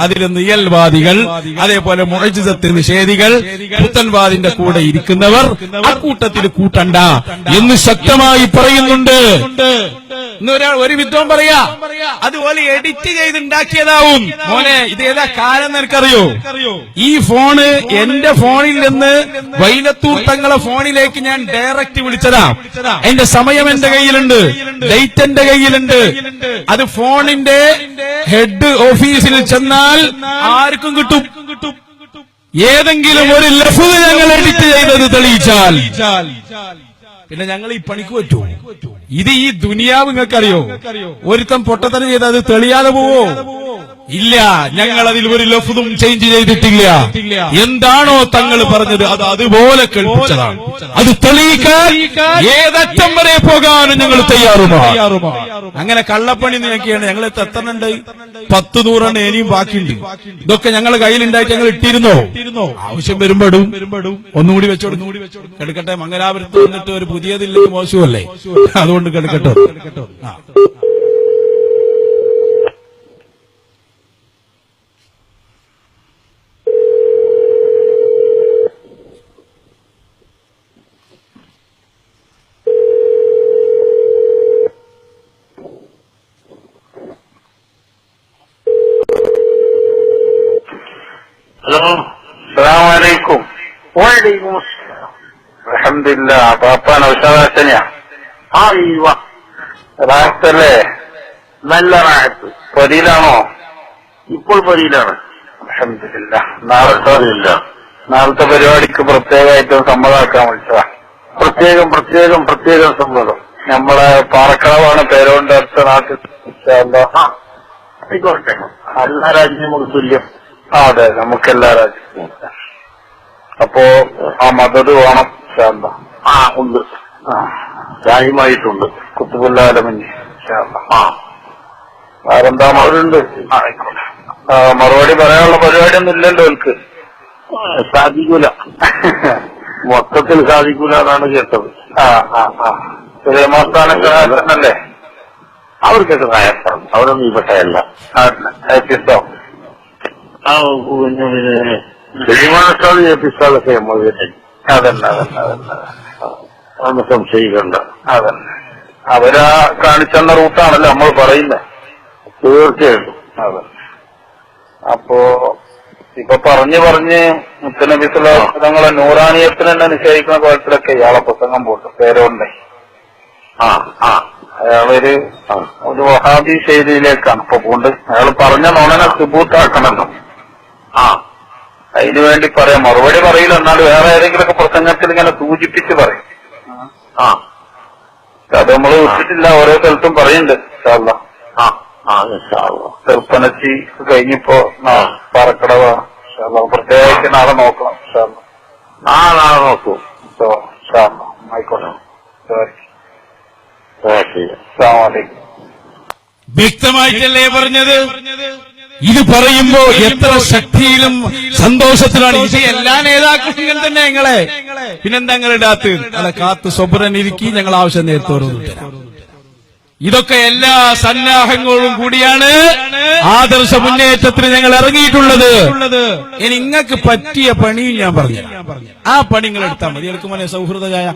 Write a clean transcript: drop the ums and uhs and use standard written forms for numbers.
അതിൽ നിയൽവാദികൾ, അതേപോലെ മുഅ്ജിസത്ത് നിഷേധികൾ, പുത്തൻവാദിന്റെ കൂടെ ഇരിക്കുന്നവർ അക്കൂട്ടത്തിൽ കൂട്ടണ്ട എന്ന് ശക്തമായി പറയുന്നുണ്ട്. ഇന്നൊരാൾ ഒരു വിദ്വാൻ പറയാ അതുപോലെ എഡിറ്റ് ചെയ്തുണ്ടാക്കിയതാവും. മോനെ ഇതേതാ കാലം നിനക്കറിയോ? ഈ ഫോണ് എന്റെ ഫോണിൽ നിന്ന് വൈലത്തൂർ തങ്ങളെ ഫോണിലേക്ക് ഞാൻ ഡയറക്റ്റ് വിളിച്ചതാ. എന്റെ സമയം എന്റെ കയ്യിലുണ്ട്, ഡേറ്റ് എന്റെ കയ്യിലുണ്ട്. അത് ഫോണിന്റെ ഹെഡ് ഓഫീസിൽ ചെന്നാൽ ആർക്കും കിട്ടും. ഏതെങ്കിലും ഒരു ലഫ്ള് ഞങ്ങൾ എഡിറ്റ് ചെയ്തത് തെളിയിച്ചാൽ പിന്നെ ഞങ്ങൾ ഈ പണിക്ക് പറ്റുമോ? ഇത് ഈ ദുനിയാവ് നിങ്ങൾക്കറിയോ? ഒരുത്തം പൊട്ടത്തനം ചെയ്ത് അത് തെളിയാതെ പോവോ? ഇല്ല, ഞങ്ങൾ അതിൽ ഒരു ലഫ്ളും ചേഞ്ച് ചെയ്തിട്ടില്ല. എന്താണോ തങ്ങൾ പറഞ്ഞത് അത് അതുപോലെ കേൾപ്പിച്ചതാണ്. അത് തെളിയിക്കാൻ ഏതറ്റം വരെ പോകാനും ഞങ്ങൾ തയ്യാറുമാണ്. അങ്ങനെ കള്ളപ്പണി നോക്കിയാണ് ഞങ്ങൾ എത്രണ്ട് 10-100 ഇനിയും ബാക്കിയുണ്ട്. ഇതൊക്കെ ഞങ്ങളുടെ കയ്യിലുണ്ടായിട്ട് ഞങ്ങൾ ഇട്ടിരുന്നോ? ആവശ്യം വരുമ്പോഴും ഒന്നുകൂടി വെച്ചോടും. കെടുക്കട്ടെ, മംഗലാപുരത്ത് വന്നിട്ട് ഒരു പുതിയതില്ലെങ്കിൽ മോശമല്ലേ? അതുകൊണ്ട് കെടുക്കട്ടോ. ഹലോ, അസ്സലാമലൈക്കും. വലൈക്കും അസ്സലാം. അൽഹംദുലില്ലാ. പാപ്പാണ് ഉഷാറാച്ചനെയാ? റാഹത്തല്ലേ? നല്ല റാഹത്ത്. പൊരിയിലാണോ? ഇപ്പോൾ പൊരിയിലാണ്. അൽഹംദുലില്ലാ. നാളത്തെ പരിപാടിക്ക് പ്രത്യേകമായിട്ടും സമ്മതമാക്കാൻ വിളിച്ചതാ. പ്രത്യേകം സമ്മതം. നമ്മളെ പാറക്കാവാണ് പേരോണ്ട് അടുത്ത നാട്ടിൽ. ആയിക്കോട്ടെ. എല്ലാ രാജ്യവും നമുക്ക് തുല്യം. അതെ, നമുക്കെല്ലാ രാജ്യവും. അപ്പോ ആ മദത് വേണം. ഉണ്ട്, രാജ്യമായിട്ടുണ്ട്. കുത്തുബുല്ലാലമഞ്ഞ്. വേറെന്താ മറുണ്ട്? മറുപടി പറയാനുള്ള പരിപാടിയൊന്നും ഇല്ലല്ലോ എനിക്ക്. സാധിക്കൂല, മൊത്തത്തിൽ സാധിക്കൂല എന്നാണ് കേട്ടത്. സുലൈമാസ്ഥാനല്ലേ? അവർക്കൊക്കെ നായത്താണ്. അവരൊന്നും ഈ പക്ഷയല്ല. സുലൈമാനസ്ഥാനം ഏൽപ്പിച്ചാലൊക്കെ അതന്നെ അതൊന്നും സംശയിക്കണ്ട. അതന്നെ അവരാ കാണിച്ചെന്ന റൂട്ടാണല്ലോ നമ്മൾ പറയുന്നത്. തീർച്ചയായിട്ടും. അതെ. അപ്പോ ഇപ്പൊ പറഞ്ഞ് മുത്തനബി സ്വല്ലല്ലാഹു അലൈഹി വസല്ലം നൂറാനിയത്തിന് തന്നെ നിഷേധിക്കുന്ന കോലത്തിലൊക്കെ ഇയാളെ പ്രസംഗം പോട്ട് പേരോണ്ടേ. അയാളൊരു വഹാബി ശൈലിയിലേക്കാണ് ഇപ്പൊ പോണ്ട്. അയാൾ പറഞ്ഞ നോണനെ സുബൂത്താക്കണല്ലോ. അതിനുവേണ്ടി പറയാം. മറുപടി പറയില്ല, എന്നാൽ വേറെ ഏതെങ്കിലുമൊക്കെ പ്രസംഗത്തിൽ ഇങ്ങനെ സൂചിപ്പിച്ച് പറയും. അത് നമ്മൾ വിട്ടിട്ടില്ല, ഓരോ സ്ഥലത്തും പറയുന്നുണ്ട്. ചെറുപ്പനച്ചി കഴിഞ്ഞിപ്പോ പാറക്കടവ പ്രത്യേകിച്ച് നാളെ നോക്കണം. നാളെ നോക്കൂ. ആയിക്കോട്ടെ. വ്യക്തമായിട്ടല്ലേ പറഞ്ഞത്? ഇത് പറയുമ്പോ എത്ര ശക്തിയിലും സന്തോഷത്തിലാണ്. ഇത് എല്ലാ നേതാക്കളും തന്നെ ഞങ്ങളെ പിന്നെന്താ നിങ്ങൾ ഇടാത്ത്? അല്ല, കാത്ത് സ്വപ്രനിരിക്കി ഞങ്ങൾ ആവശ്യം നേരത്തോറും തരാം. ഇതൊക്കെ എല്ലാ സന്നാഹങ്ങളും കൂടിയാണ് ആദർശ മുന്നേറ്റത്തിന് ഞങ്ങൾ ഇറങ്ങിയിട്ടുള്ളത്. ഇനി നിങ്ങൾക്ക് പറ്റിയ പണിയും ഞാൻ പറഞ്ഞു. ആ പണി നിങ്ങൾ എടുത്താൽ മതി. എടുക്കുമോനെ സൗഹൃദ ചായ?